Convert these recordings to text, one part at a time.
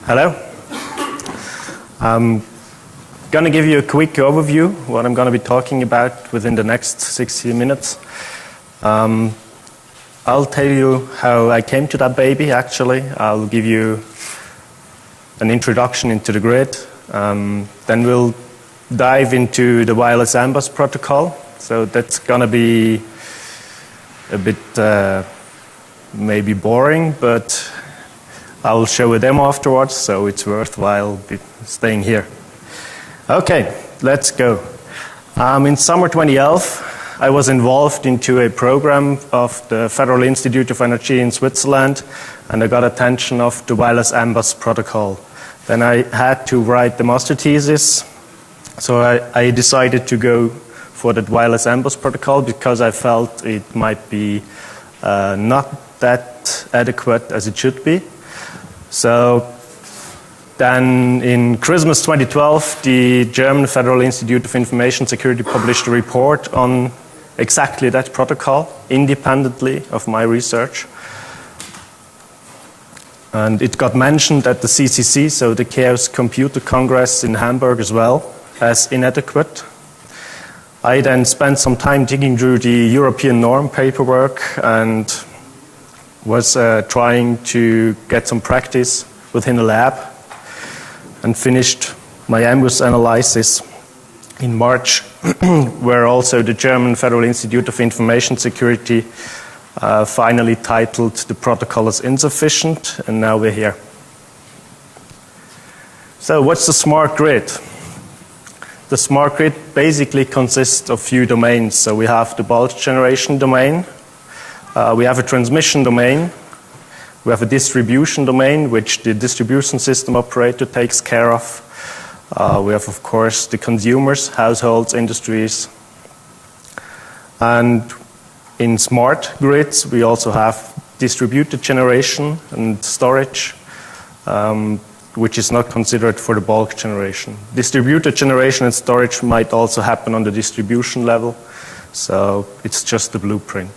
Hello. I'm going to give you a quick overview of what I'm going to be talking about within the next 60 minutes. I'll tell you how I came to that baby, actually. I'll give you an introduction into the grid. Then we'll dive into the wireless M-bus protocol. So that's going to be a bit maybe boring, but I'll show a demo afterwards, so it's worthwhile staying here. Okay, let's go. In summer 2011, I was involved into a program of the Federal Institute of Energy in Switzerland, and I got attention of the wireless M-bus protocol. Then I had to write the master thesis, so I decided to go for the wireless M-bus protocol because I felt it might be not that adequate as it should be. So then in Christmas 2012, the German Federal Institute of Information Security published a report on exactly that protocol, independently of my research. And it got mentioned at the CCC, so the Chaos Computer Congress in Hamburg as well, as inadequate. I then spent some time digging through the European norm paperwork and was trying to get some practice within a lab and finished my M-bus analysis in March, where also the German Federal Institute of Information Security finally titled the protocol as insufficient, and now we're here. So what's the smart grid? The smart grid basically consists of a few domains. So we have the bulk generation domain, we have a transmission domain, we have a distribution domain, which the distribution system operator takes care of. We have, of course, the consumers, households, industries. And in smart grids, we also have distributed generation and storage, which is not considered for the bulk generation. Distributed generation and storage might also happen on the distribution level, so it's just the blueprint.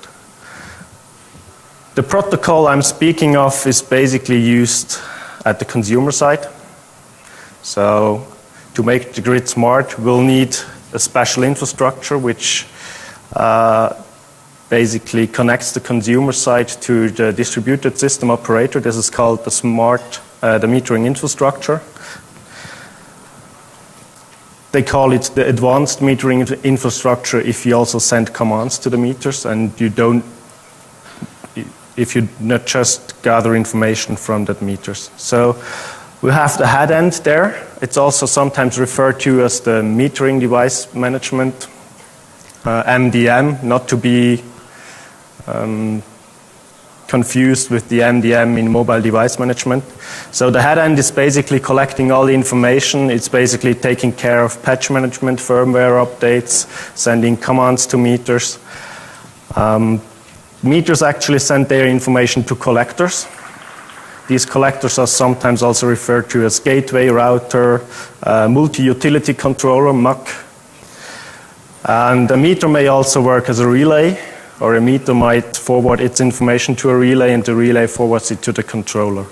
The protocol I'm speaking of is basically used at the consumer side. So to make the grid smart, we'll need a special infrastructure which basically connects the consumer side to the distributed system operator. This is called the metering infrastructure. They call it the advanced metering infrastructure if you also send commands to the meters and if you not just gather information from that meters. So we have the head end there. It's also sometimes referred to as the metering device management, MDM, not to be confused with the MDM in mobile device management. So the head end is basically collecting all the information. It's basically taking care of patch management, firmware updates, sending commands to meters. Meters actually send their information to collectors. These collectors are sometimes also referred to as gateway, router, multi-utility controller, MUC. And a meter may also work as a relay, or a meter might forward its information to a relay and the relay forwards it to the controller.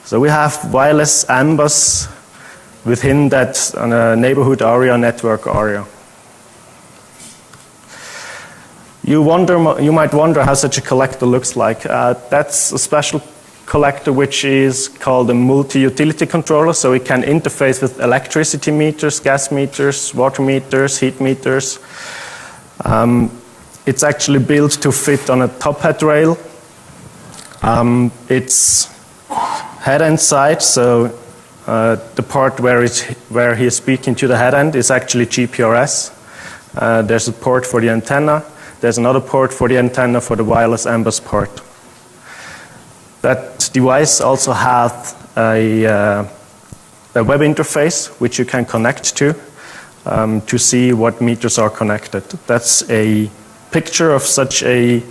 So we have wireless M-bus within that neighborhood area, network area. You might wonder how such a collector looks like. That's a special collector which is called a multi-utility controller, so it can interface with electricity meters, gas meters, water meters, heat meters. It's actually built to fit on a top hat rail. It's head end side, so the part where he is speaking to the head end is actually GPRS. There's a port for the antenna. There's another port for the antenna for the wireless M-bus part. That device also has a web interface which you can connect to see what meters are connected. That's a picture of such a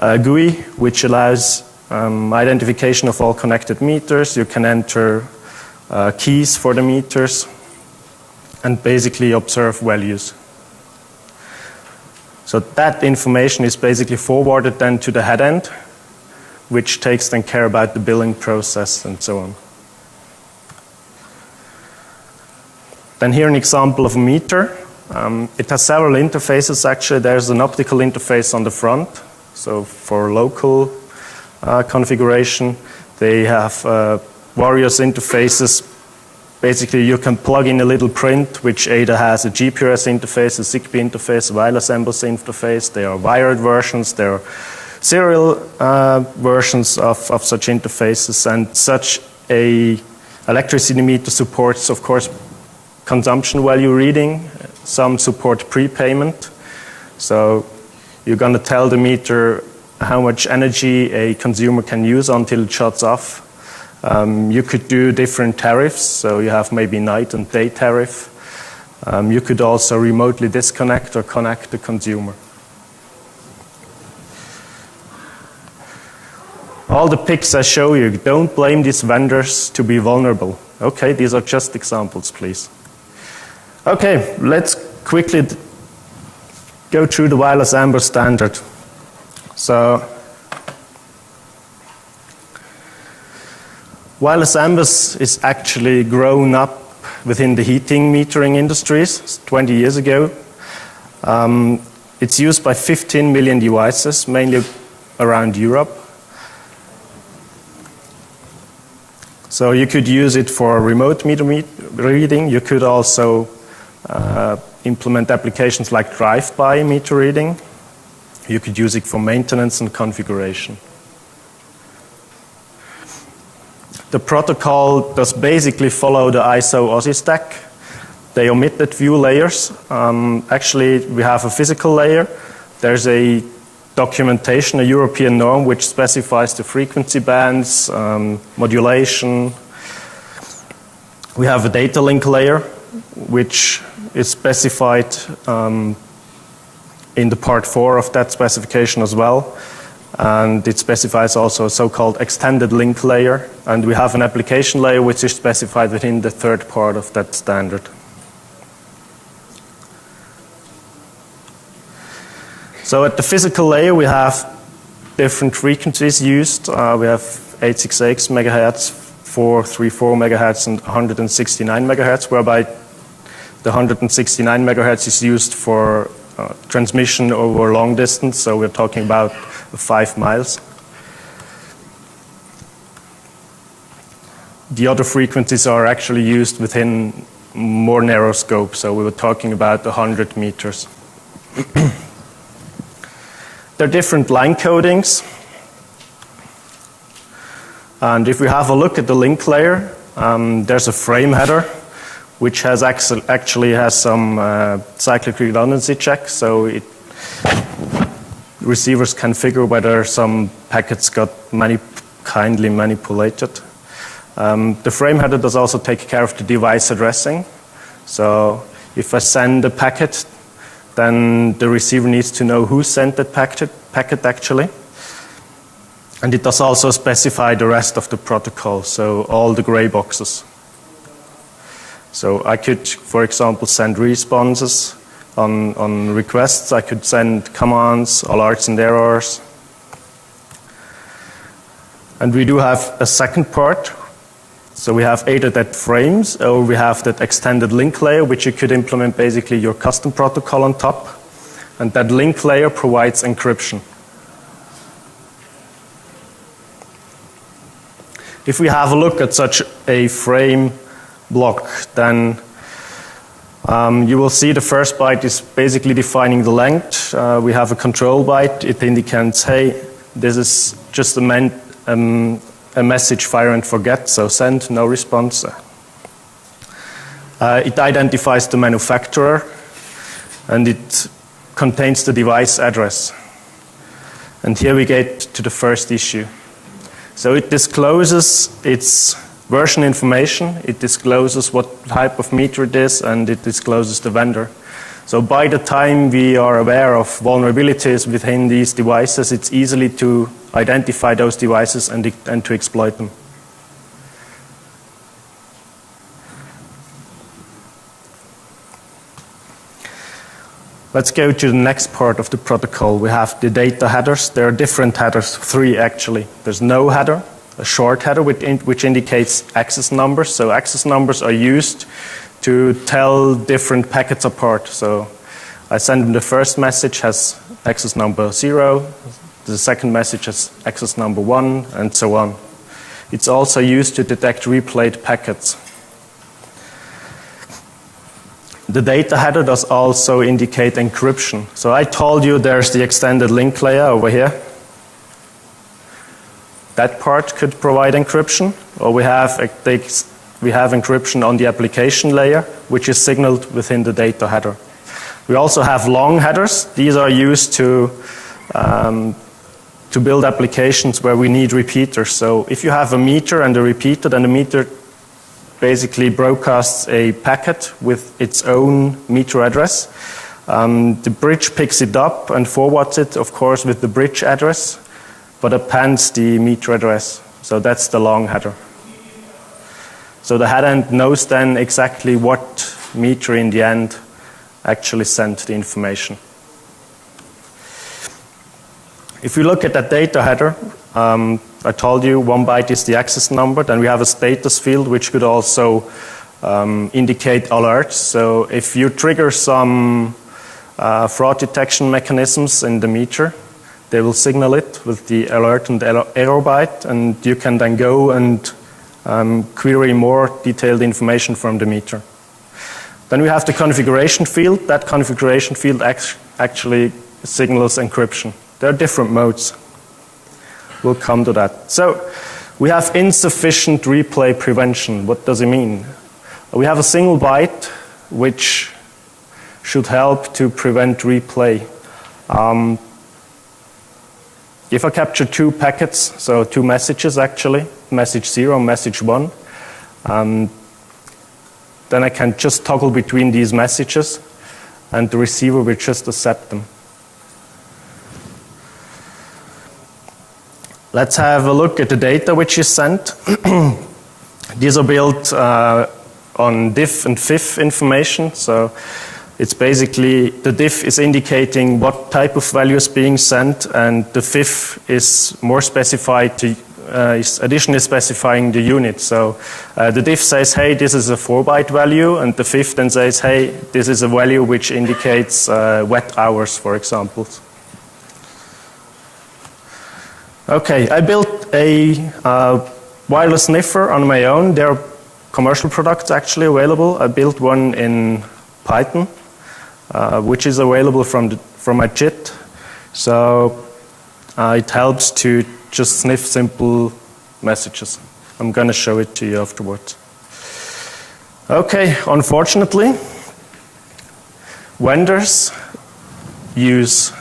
GUI which allows identification of all connected meters. You can enter keys for the meters and basically observe values. So that information is basically forwarded then to the head end, which takes then care about the billing process and so on. Then here an example of a meter. It has several interfaces actually. There's an optical interface on the front, so for local configuration. They have various interfaces. Basically, you can plug in a little print which either has a GPRS interface, a Zigbee interface, a wireless emboss interface. There are wired versions, there are serial versions of such interfaces, and such a electricity meter supports, of course, consumption value reading. Some support prepayment. So you're going to tell the meter how much energy a consumer can use until it shuts off. You could do different tariffs, so you have maybe night and day tariff. You could also remotely disconnect or connect the consumer. All the pics I show you, don't blame these vendors to be vulnerable. Okay, these are just examples, please. Okay, let's quickly go through the wireless amber standard. So, wireless ambers is actually grown up within the heating metering industries 20 years ago. It's used by 15 million devices, mainly around Europe. So you could use it for remote meter reading. You could also implement applications like drive-by meter reading. You could use it for maintenance and configuration. The protocol does basically follow the ISO OSI stack. They omitted view layers. Actually, we have a physical layer. There's a documentation, a European norm, which specifies the frequency bands, modulation. We have a data link layer, which is specified in the part 4 of that specification as well. And it specifies also a so-called extended link layer. And we have an application layer which is specified within the 3rd part of that standard. So at the physical layer, we have different frequencies used. We have 868 megahertz, 434 megahertz, and 169 megahertz, whereby the 169 megahertz is used for transmission over long distance. So we're talking about 5 miles. The other frequencies are actually used within more narrow scope. So we were talking about 100 meters. There are different line codings. And if we have a look at the link layer, there's a frame header, which has actually has some cyclic redundancy checks. So receivers can figure whether some packets got kindly manipulated. The frame header does also take care of the device addressing. So if I send a packet, then the receiver needs to know who sent that packet actually. And it does also specify the rest of the protocol, so all the gray boxes. So I could, for example, send responses on requests. I could send commands, alerts and errors. And we do have a second part. So we have either that frames or we have that extended link layer, which you could implement basically your custom protocol on top. And that link layer provides encryption. If we have a look at such a frame block, then you will see the first byte is basically defining the length. We have a control byte. It indicates, hey, this is just a message fire and forget, so send, no response. It identifies the manufacturer, and it contains the device address. And here we get to the first issue. So it discloses its version information, it discloses what type of meter it is, and it discloses the vendor. So by the time we are aware of vulnerabilities within these devices, it's easily to identify those devices and to exploit them. Let's go to the next part of the protocol. We have the data headers. There are different headers, 3 actually. There's no header, a short header which indicates access numbers. So access numbers are used to tell different packets apart. So I send them the first message has access number 0, the second message has access number 1, and so on. It's also used to detect replayed packets. The data header does also indicate encryption. So I told you there's the extended link layer over here. That part could provide encryption, or we have encryption on the application layer, which is signaled within the data header. We also have long headers. These are used to build applications where we need repeaters. So if you have a meter and a repeater, then the meter basically broadcasts a packet with its own meter address. The bridge picks it up and forwards it, of course, with the bridge address, but appends the meter address. So that's the long header. So the head end knows then exactly what meter in the end actually sent the information. If you look at that data header, I told you 1 byte is the access number. Then we have a status field which could also indicate alerts. So if you trigger some fraud detection mechanisms in the meter, they will signal it with the alert and error byte, and you can then go and query more detailed information from the meter. Then we have the configuration field. That configuration field actually signals encryption. There are different modes. We'll come to that. So we have insufficient replay prevention. What does it mean? We have a single byte which should help to prevent replay. If I capture 2 packets, so 2 messages actually, message 0, message 1, then I can just toggle between these messages and the receiver will just accept them. Let's have a look at the data which is sent. These are built on diff and fif information. So it's basically the diff is indicating what type of value is being sent, and the fif is more specified to is additionally specifying the unit. So the diff says, hey, this is a 4-byte value, and the fif then says, hey, this is a value which indicates wet hours, for example. Okay, I built a wireless sniffer on my own. There are commercial products actually available. I built one in Python, which is available from my JIT. So it helps to just sniff simple messages. I'm going to show it to you afterwards. Okay, unfortunately, vendors use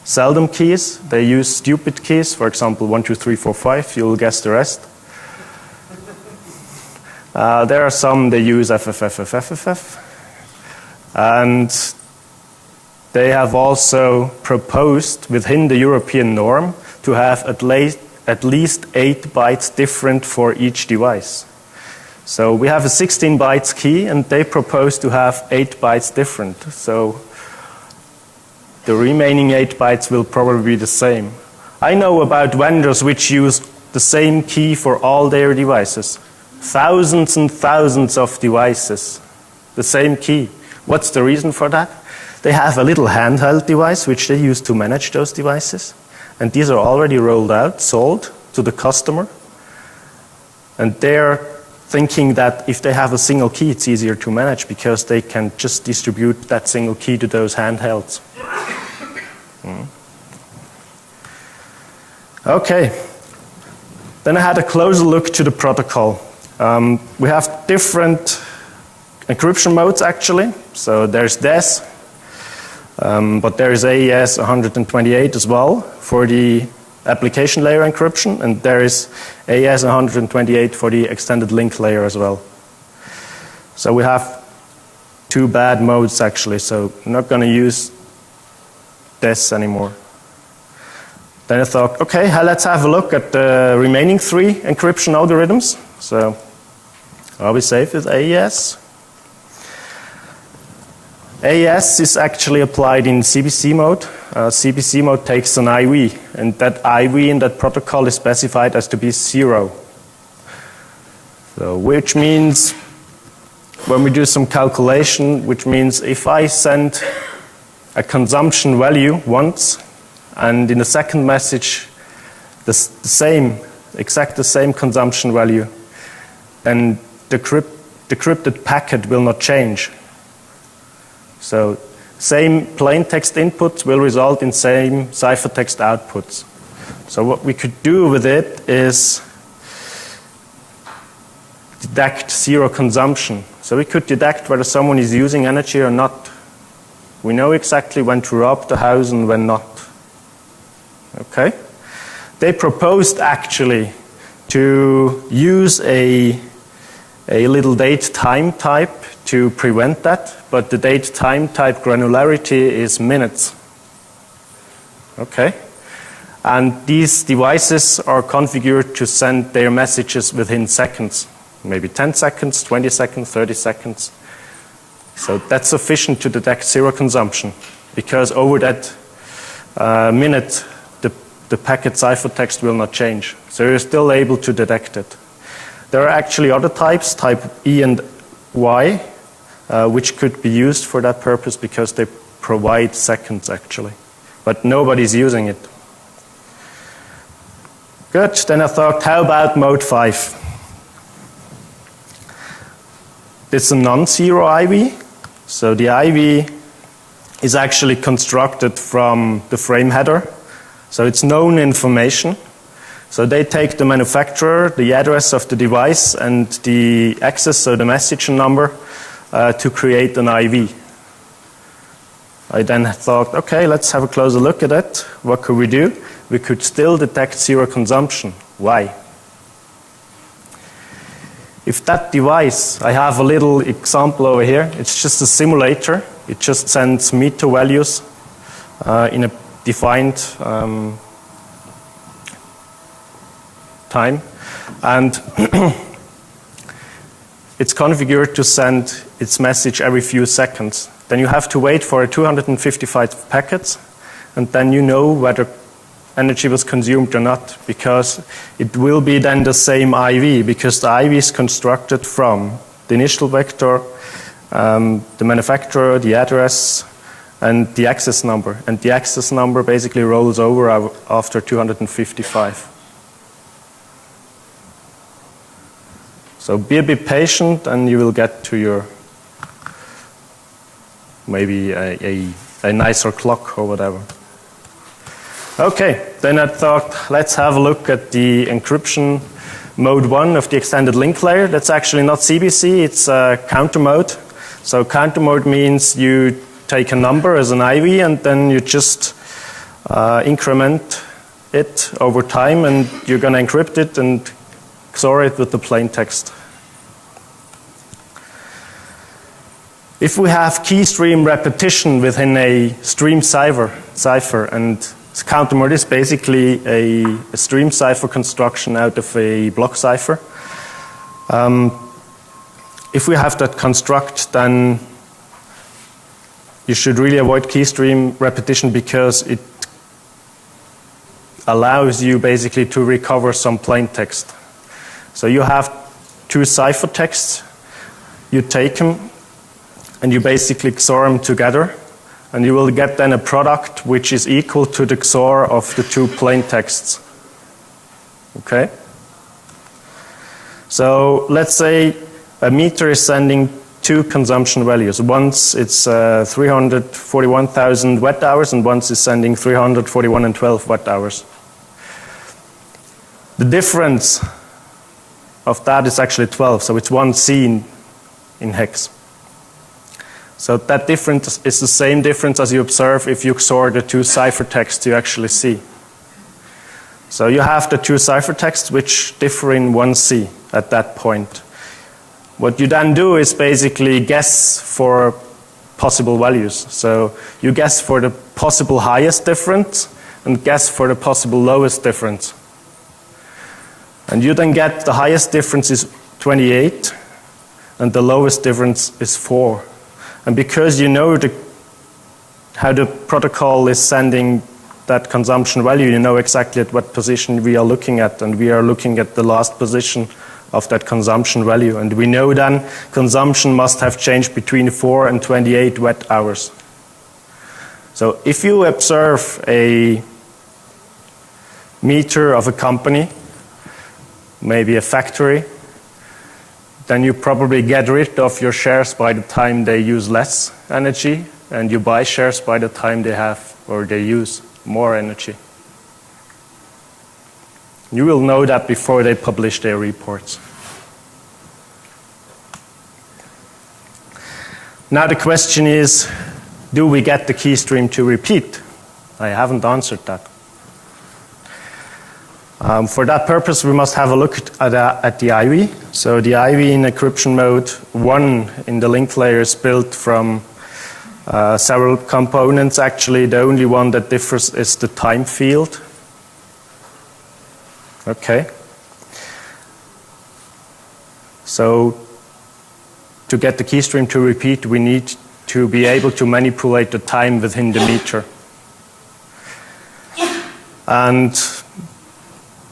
seldom keys. They use stupid keys, for example, 1, 2, 3, 4, 5. You'll guess the rest. There are some they use FFFFFFF. And they have also proposed within the European norm to have at least 8 bytes different for each device. So we have a 16 bytes key, and they propose to have 8 bytes different. So the remaining 8 bytes will probably be the same. I know about vendors which use the same key for all their devices. Thousands and thousands of devices, the same key. What's the reason for that? They have a little handheld device which they use to manage those devices. And these are already rolled out, sold to the customer. And they're thinking that if they have a single key, it's easier to manage because they can just distribute that single key to those handhelds. Okay. Then I had a closer look to the protocol. We have different encryption modes actually. So there's DES, but there is AES 128 as well for the application layer encryption, and there is AES 128 for the extended link layer as well. So we have 2 bad modes actually, so I'm not going to use DES anymore. Then I thought, okay, let's have a look at the remaining 3 encryption algorithms. So are we safe with AES? AES is actually applied in CBC mode. CBC mode takes an IV, and that IV in that protocol is specified as to be 0. So, which means when we do some calculation, which means if I send a consumption value once, and in the second message the same consumption value, then the decrypted packet will not change. So same plain text inputs will result in same ciphertext outputs. So what we could do with it is detect zero consumption. So we could detect whether someone is using energy or not. We know exactly when to rob the house and when not. Okay? They proposed actually to use a little date-time type to prevent that, but the date-time type granularity is minutes. Okay? And these devices are configured to send their messages within seconds, maybe 10 seconds, 20 seconds, 30 seconds. So that's sufficient to detect zero consumption, because over that minute, the packet ciphertext will not change. So you're still able to detect it. There are actually other types, type E and Y, which could be used for that purpose because they provide seconds actually. But nobody's using it. Good, then I thought, how about mode 5? It's a non-zero IV. So the IV is actually constructed from the frame header. So it's known information. So they take the manufacturer, the address of the device, and the access, so the message number, to create an IV. I then thought, okay, let's have a closer look at it. What could we do? We could still detect zero consumption. Why? If that device, I have a little example over here, it's just a simulator. It just sends meter values in a defined time. And it's configured to send its message every few seconds. Then you have to wait for 255 packets, and then you know whether energy was consumed or not, because it will be then the same IV, because the IV is constructed from the initial vector, the manufacturer, the address, and the access number. And the access number basically rolls over after 255. So be a bit patient and you will get to your maybe a nicer clock or whatever. Okay, then I thought let's have a look at the encryption mode 1 of the extended link layer. That's actually not CBC, it's counter mode. So counter mode means you take a number as an IV and then you just increment it over time, and you're going to encrypt it and XOR it with the plain text. If we have key stream repetition within a stream cipher, and counter mode is basically a stream cipher construction out of a block cipher. If we have that construct, then you should really avoid key stream repetition, because it allows you basically to recover some plain text. So you have two ciphertexts, you take them and you basically XOR them together, and you will get then a product which is equal to the XOR of the two plain texts. Okay? So let's say a meter is sending two consumption values. Once it's 341,000 watt hours, and once is sending 341 and 12 watt hours. The difference of that is actually 12, so it's 1 C in hex. So that difference is the same difference as you observe if you XOR the two ciphertexts you actually see. So you have the two ciphertexts which differ in 1 C at that point. What you then do is basically guess for possible values. So you guess for the possible highest difference and guess for the possible lowest difference. And you then get the highest difference is 28 and the lowest difference is 4. And because you know how the protocol is sending that consumption value, you know exactly at what position we are looking at, and we are looking at the last position of that consumption value. And we know then consumption must have changed between 4 and 28 watt hours. So if you observe a meter of a company, maybe a factory, then you probably get rid of your shares by the time they use less energy, and you buy shares by the time they have or they use more energy. You will know that before they publish their reports. Now the question is, do we get the key stream to repeat? I haven't answered that. For that purpose, we must have a look at the IV. So the IV in encryption mode 1 in the link layer is built from several components. Actually, the only one that differs is the time field. Okay. So to get the key stream to repeat, we need to be able to manipulate the time within the meter. And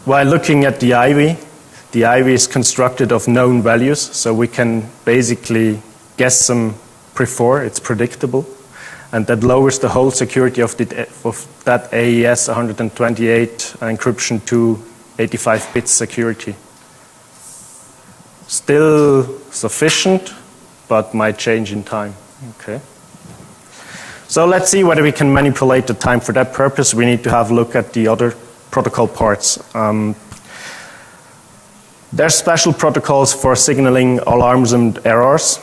while looking at the IV is constructed of known values, so we can basically guess them before, it's predictable, and that lowers the whole security of that AES 128 encryption to 85 bits security. Still sufficient, but might change in time. Okay. So let's see whether we can manipulate the time. For that purpose, we need to have a look at the other protocol parts. There are special protocols for signaling alarms and errors.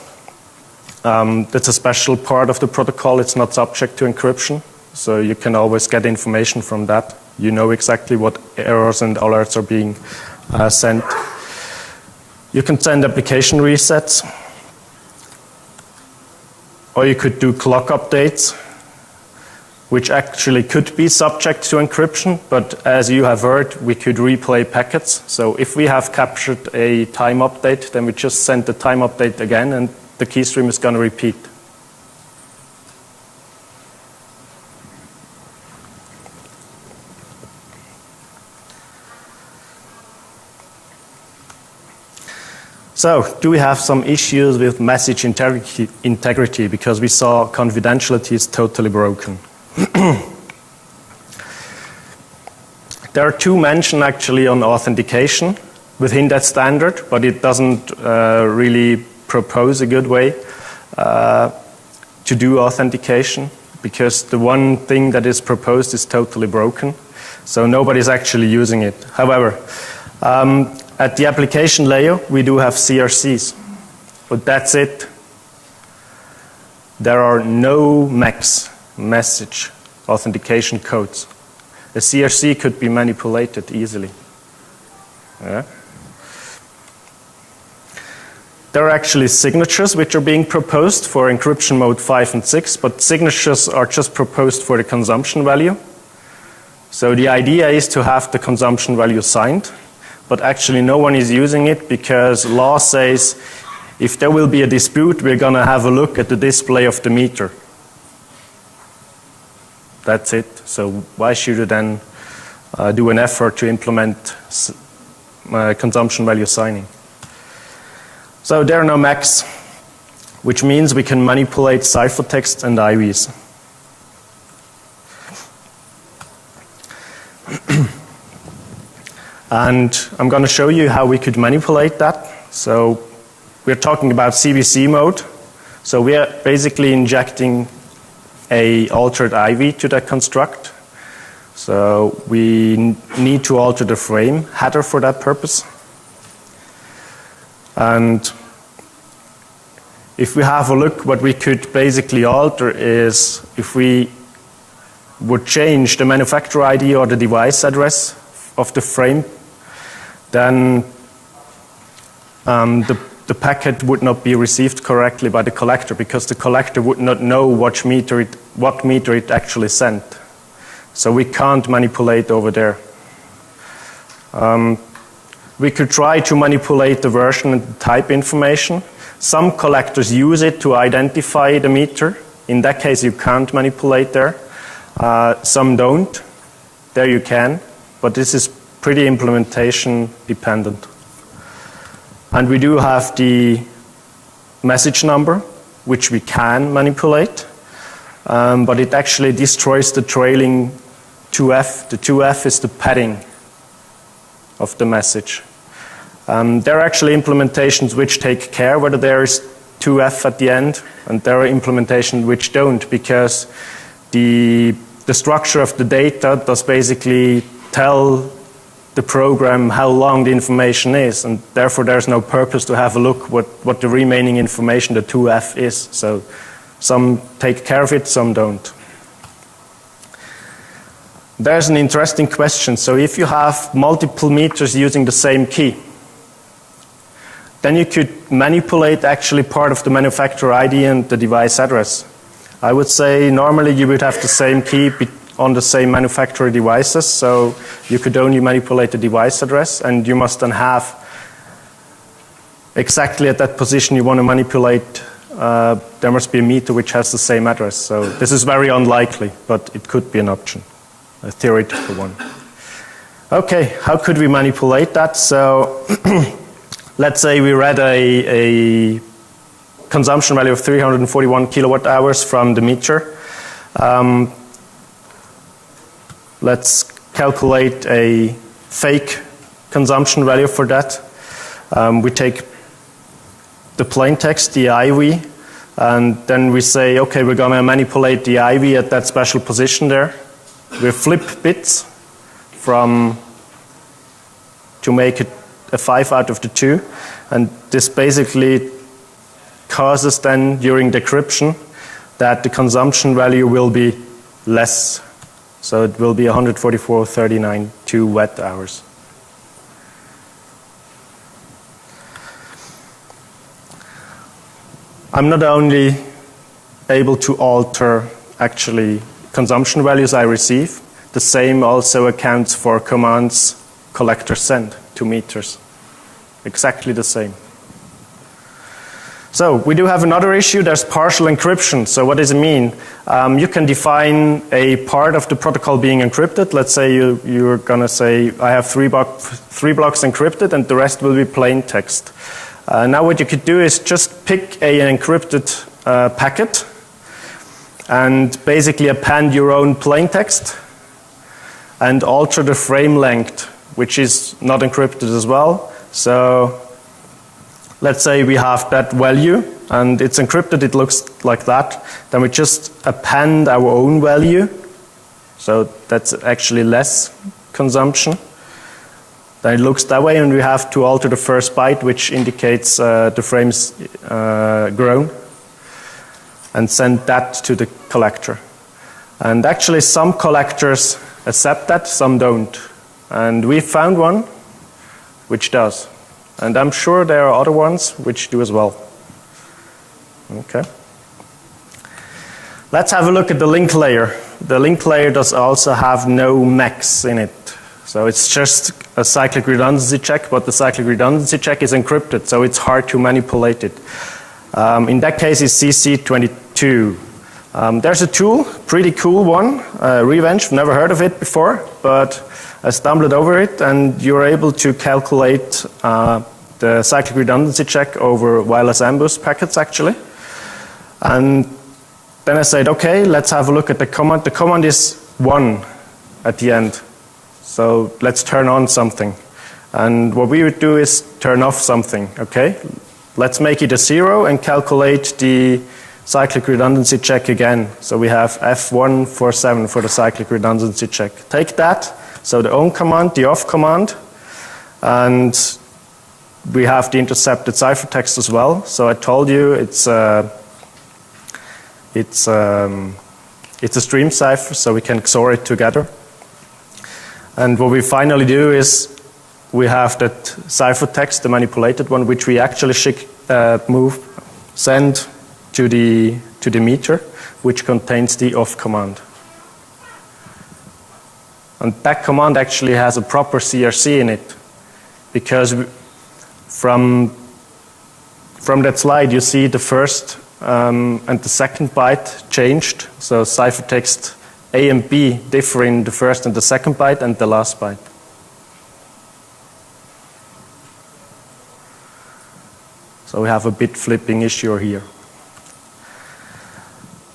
That's a special part of the protocol. It's not subject to encryption, so you can always get information from that. You know exactly what errors and alerts are being sent. You can send application resets, or you could do clock updates, which actually could be subject to encryption, but as you have heard, we could replay packets. So if we have captured a time update, then we just send the time update again, and the key stream is going to repeat. So, do we have some issues with message integrity? Because we saw confidentiality is totally broken. There are two mentioned actually on authentication within that standard, but it doesn't really propose a good way to do authentication, because the one thing that is proposed is totally broken, so nobody's actually using it. However, at the application layer, we do have CRCs, but that's it. There are no MACs, message authentication codes. A CRC could be manipulated easily. Yeah. There are actually signatures which are being proposed for encryption mode 5 and 6, but signatures are just proposed for the consumption value. So the idea is to have the consumption value signed, but actually no one is using it because law says if there will be a dispute, we're going to have a look at the display of the meter. That's it. So why should you then do an effort to implement consumption value signing? So there are no MACs, which means we can manipulate ciphertext and IVs. And I'm going to show you how we could manipulate that. So we're talking about CBC mode. So we are basically injecting a altered IV to that construct. So we need to alter the frame header for that purpose. And if we have a look, what we could basically alter is if we would change the manufacturer ID or the device address of the frame, then the packet would not be received correctly by the collector, because the collector would not know what meter it actually sent. So we can't manipulate over there. We could try to manipulate the version and the type information. Some collectors use it to identify the meter. In that case, you can't manipulate there. Some don't. There you can. But this is pretty implementation dependent. And we do have the message number, which we can manipulate, but it actually destroys the trailing 2F. The 2F is the padding of the message. There are actually implementations which take care whether there is 2F at the end, and there are implementations which don't, because the structure of the data does basically tell the program how long the information is, and therefore there's no purpose to have a look what the remaining information, the 2F, is. So some take care of it, some don't. There's an interesting question. So if you have multiple meters using the same key, then you could manipulate actually part of the manufacturer ID and the device address. I would say normally you would have the same key on the same manufacturer devices, so you could only manipulate the device address, and you must then have exactly at that position you want to manipulate, there must be a meter which has the same address. So this is very unlikely, but it could be an option, a theoretical one. Okay, how could we manipulate that? So let's say we read a consumption value of 341 kilowatt hours from the meter. Let's calculate a fake consumption value for that. We take the plain text, the IV, and then we say, okay, we're going to manipulate the IV at that special position there. We flip bits to make it a 5 out of the 2, and this basically causes then during decryption that the consumption value will be less. So it will be 144.39 watt hours. I'm not only able to alter actually consumption values I receive, the same also accounts for commands collector send to meters. Exactly the same. So we do have another issue, there's partial encryption. So what does it mean? You can define a part of the protocol being encrypted. Let's say you're going to say, I have three blocks encrypted and the rest will be plain text. Now what you could do is just pick an encrypted packet and basically append your own plain text and alter the frame length, which is not encrypted as well. So let's say we have that value and it's encrypted, it looks like that. Then we just append our own value. So that's actually less consumption. Then it looks that way, and we have to alter the first byte, which indicates the frames grown, and send that to the collector. And actually some collectors accept that, some don't. And we found one which does. And I'm sure there are other ones which do as well. Okay. Let's have a look at the link layer. The link layer does also have no max in it. So it's just a cyclic redundancy check, but the cyclic redundancy check is encrypted, so it's hard to manipulate it. In that case, it's CC22. There's a tool, pretty cool one, Revenge, never heard of it before, but I stumbled over it, and you're able to calculate the cyclic redundancy check over wireless ambush packets, actually. And then I said, okay, let's have a look at the command. The command is 1 at the end. So let's turn on something. And what we would do is turn off something, okay? Let's make it a 0 and calculate the cyclic redundancy check again. So we have F147 for the cyclic redundancy check. Take that, so the on command, the off command, and we have the intercepted ciphertext as well. So I told you it's a stream cipher, so we can XOR it together. And what we finally do is we have that ciphertext, the manipulated one, which we actually send to the meter, which contains the off command. And that command actually has a proper CRC in it, because from that slide you see the first and the second byte changed. So ciphertext A and B differ in the first and the second byte and the last byte. So we have a bit flipping issue here.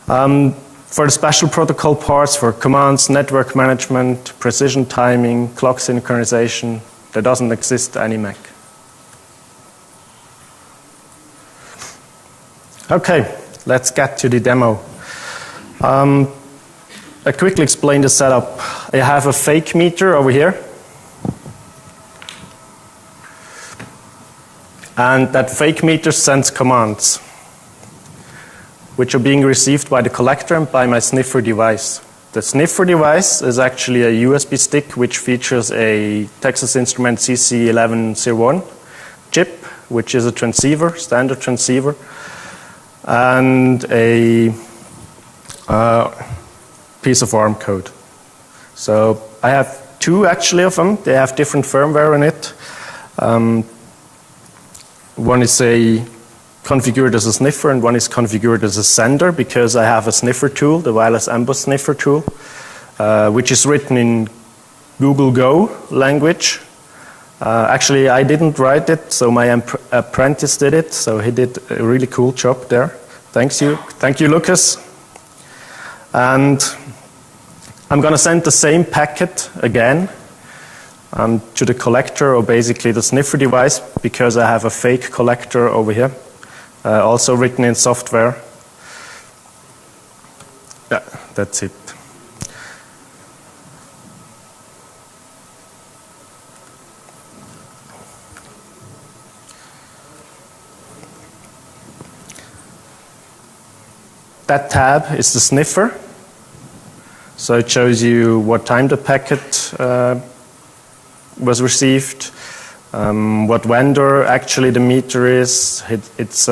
For the special protocol parts, for commands, network management, precision timing, clock synchronization, there doesn't exist any Mac. Okay, let's get to the demo. I quickly explain the setup. I have a fake meter over here. And that fake meter sends commands, which are being received by the collector and by my sniffer device. The sniffer device is actually a USB stick which features a Texas Instruments CC1101 chip, which is a transceiver, standard transceiver, and a piece of ARM code. So I have two actually of them. They have different firmware in it. One is configured as a sniffer and one is configured as a sender because I have a sniffer tool, the wireless ambush sniffer tool, which is written in Google Go language. Actually, I didn't write it, so my apprentice did it, so he did a really cool job there. Thank you, Lucas. And I'm going to send the same packet again to the collector, or basically the sniffer device, because I have a fake collector over here, also written in software. Yeah, that's it. That tab is the sniffer. So it shows you what time the packet was received, what vendor actually the meter is, its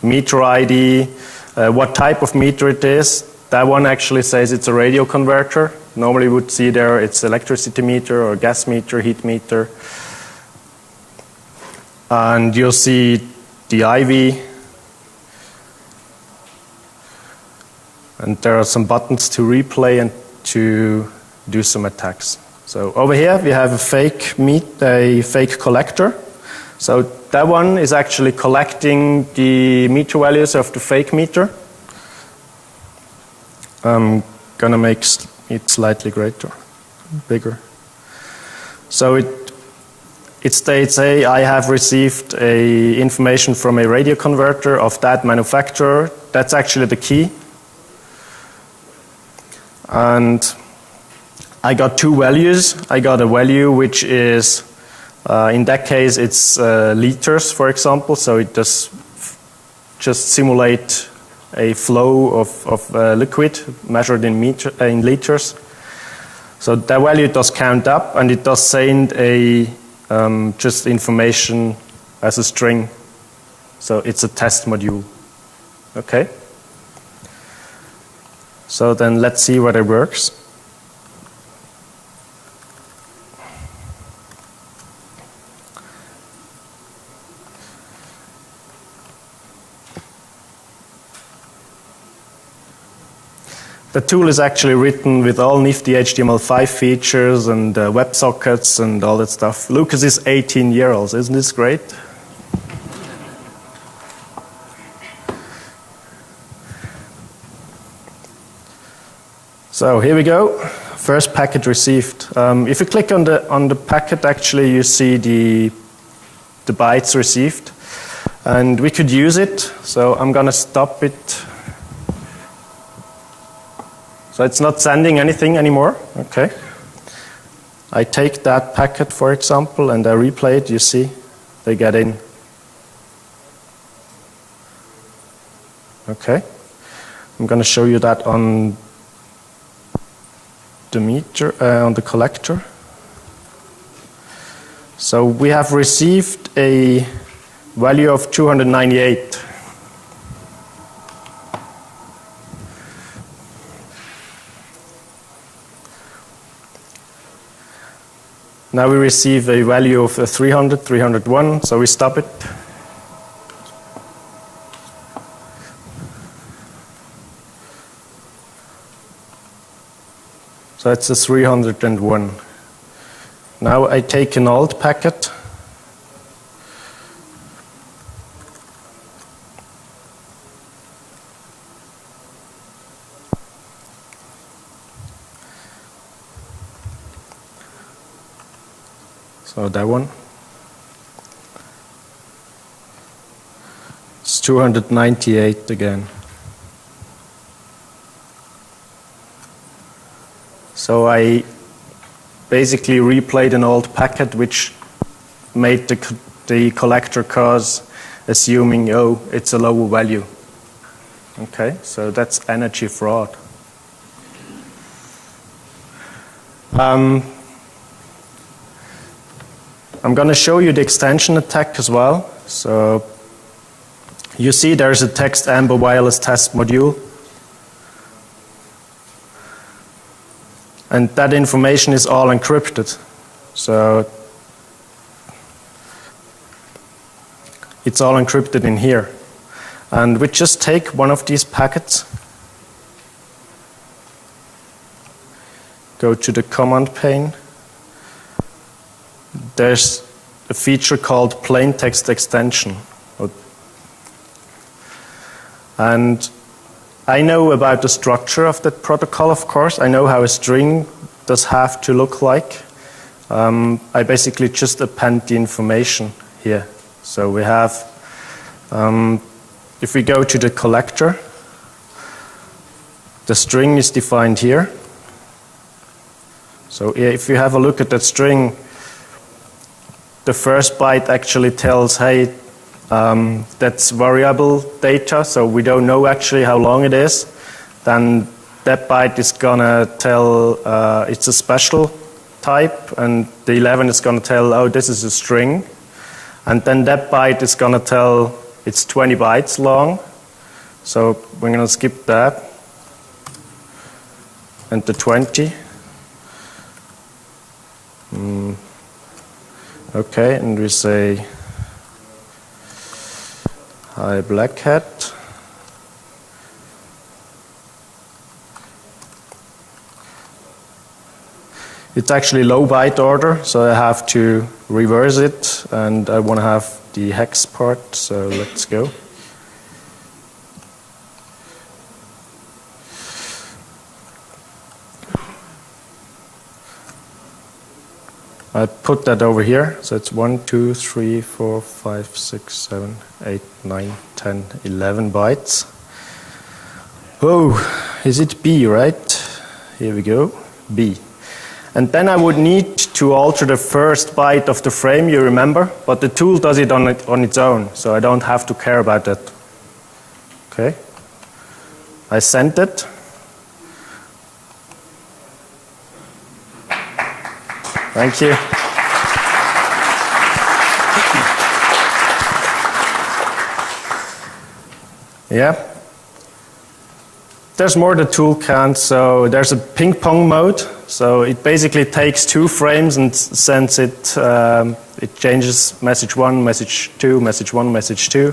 meter ID, what type of meter it is. That one actually says it's a radio converter. Normally you would see there it's electricity meter or gas meter, heat meter. And you'll see the IV. And there are some buttons to replay and to do some attacks. So over here we have a fake collector. So that one is actually collecting the meter values of the fake meter. I'm gonna make it slightly bigger. So it states, hey, I have received information from a radio converter of that manufacturer. That's actually the key. And I got two values. I got a value which is, in that case, it's liters, for example. So it does just simulate a flow of liquid measured in liters. So that value does count up, and it does send just information as a string. So it's a test module. Okay. So then let's see whether it works. The tool is actually written with all nifty HTML5 features and WebSockets and all that stuff. Lucas is 18 years old. Isn't this great? So here we go. First packet received. If you click on the packet, actually you see the bytes received, and we could use it. So I'm going to stop it. So it's not sending anything anymore. Okay. I take that packet, for example, and I replay it. You see, they get in. Okay. I'm going to show you that on the meter, on the collector. So we have received a value of 298. Now we receive a value of 300, 301, so we stop it. So it's a 301. Now I take an alt packet So that one. It's 298 again. So I basically replayed an old packet which made the collector cause assuming, oh, it's a lower value. Okay, so that's energy fraud. I'm going to show you the extension attack as well. So you see there's a text amber wireless test module. And that information is all encrypted. So it's all encrypted in here. And we just take one of these packets, go to the command pane. There's a feature called plain text extension. And I know about the structure of that protocol, of course. I know how a string does have to look like. I basically just append the information here. So we have, if we go to the collector, the string is defined here. So if you have a look at that string, the first byte actually tells, hey, that's variable data, so we don't know actually how long it is. Then that byte is going to tell it's a special type, and the 11 is going to tell, oh, this is a string. And then that byte is going to tell it's 20 bytes long. So we're going to skip that. And the 20. Okay, and we say, hi, BlackHat. It's actually low byte order, so I have to reverse it, and I want to have the hex part, so let's go. I put that over here, so it's 1, 2, 3, 4, 5, 6, 7, 8, 9, 10, 11 bytes. Oh, is it B, right? Here we go, B. And then I would need to alter the first byte of the frame, you remember, but the tool does it on its own, so I don't have to care about that. Okay, I sent it. Thank you. Yeah. There's more the tool can, so there's a ping pong mode. So it basically takes 2 frames and sends it, it changes message 1, message 2, message 1, message 2.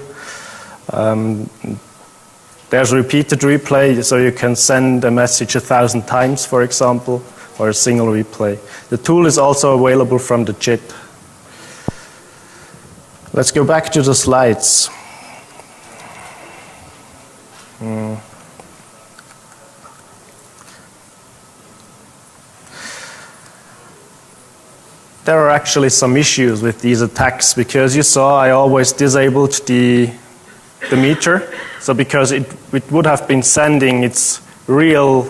There's repeated replay, so you can send a message 1,000 times, for example, or a single replay. The tool is also available from the JIT. Let's go back to the slides. There are actually some issues with these attacks, because you saw I always disabled the meter. So because it would have been sending its real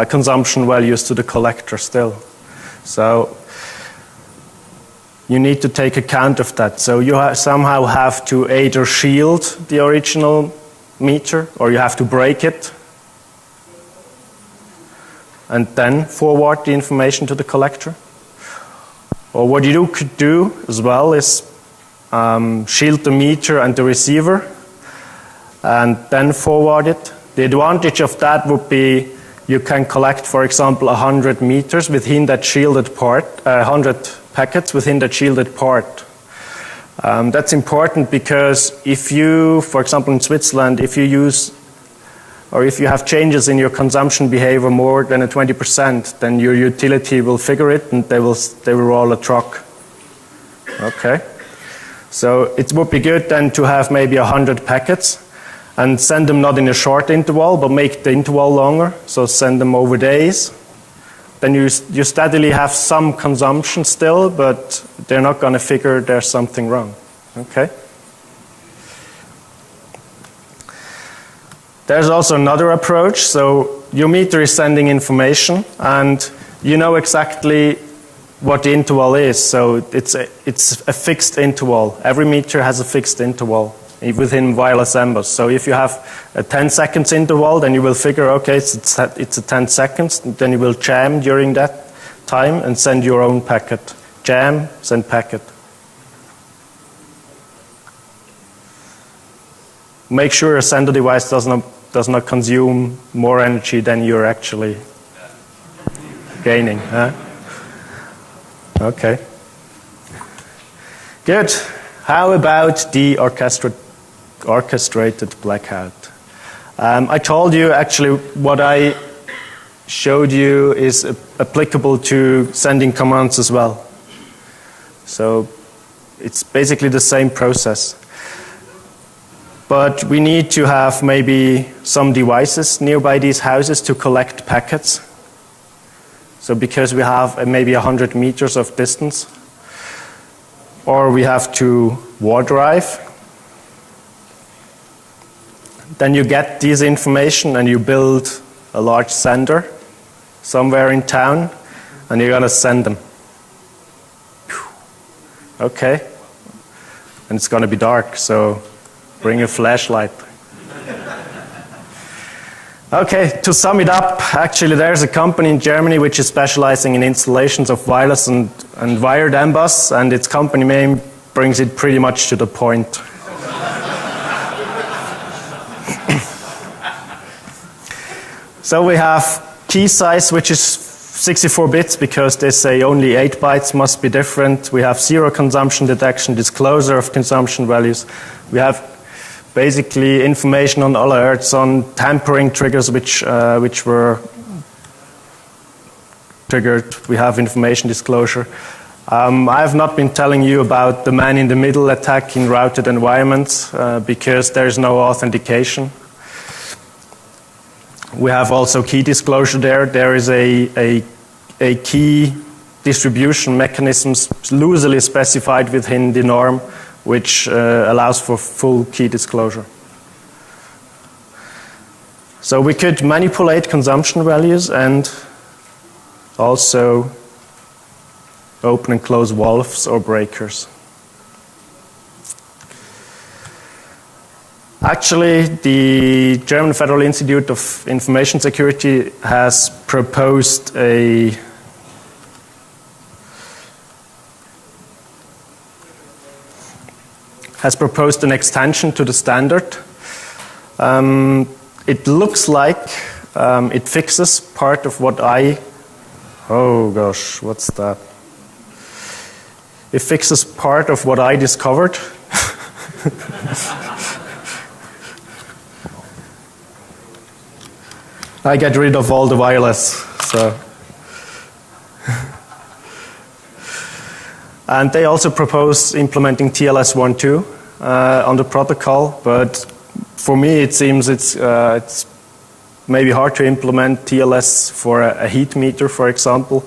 consumption values to the collector still. So you need to take account of that. So you somehow have to either shield the original meter, or you have to break it and then forward the information to the collector. Or what you could do as well is shield the meter and the receiver and then forward it. The advantage of that would be you can collect, for example, 100 meters within that shielded part, 100 packets within that shielded part. That's important because if you, for example in Switzerland, if you use or if you have changes in your consumption behavior more than a 20%, then your utility will figure it and they will roll a truck. Okay. So it would be good then to have maybe 100 packets and send them not in a short interval, but make the interval longer. So send them over days. then you steadily have some consumption still, but they're not going to figure there's something wrong. Okay? There's also another approach. So your meter is sending information, and you know exactly what the interval is. So it's a fixed interval. Every meter has a fixed interval within wireless ambers. So if you have a 10 seconds interval, then you will figure, okay, it's a 10 seconds. Then you will jam during that time and send your own packet. Jam, send packet. Make sure your sender device does not consume more energy than you're actually gaining. Huh? Okay. Good. How about the orchestrated BlackHat? I told you actually what I showed you is applicable to sending commands as well. So it's basically the same process. But we need to have maybe some devices nearby these houses to collect packets. So because we have maybe 100 meters of distance, or we have to war drive, then you get this information and you build a large sender somewhere in town, and you're going to send them. Okay. And it's going to be dark, so bring a flashlight. Okay, to sum it up, actually there's a company in Germany which is specializing in installations of wireless and wired ambers, and its company name brings it pretty much to the point. So we have key size, which is 64 bits, because they say only 8 bytes must be different. We have zero consumption detection, disclosure of consumption values. We have basically information on alerts, on tampering triggers which were triggered. We have information disclosure. I have not been telling you about the man-in-the-middle attack in routed environments because there is no authentication. We have also key disclosure there. There is a key distribution mechanism loosely specified within the norm, which allows for full key disclosure. So we could manipulate consumption values and also open and close valves or breakers. Actually, the German Federal Institute of Information Security has proposed an extension to the standard. It looks like it fixes part of what oh gosh, what's that? It fixes part of what I discovered. I get rid of all the wireless, so. And they also propose implementing TLS 1.2 on the protocol, but for me it seems it's maybe hard to implement TLS for a heat meter, for example.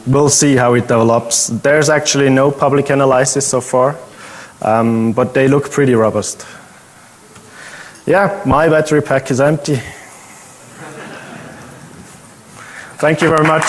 We'll see how it develops. There's actually no public analysis so far, but they look pretty robust. Yeah, my battery pack is empty. Thank you very much.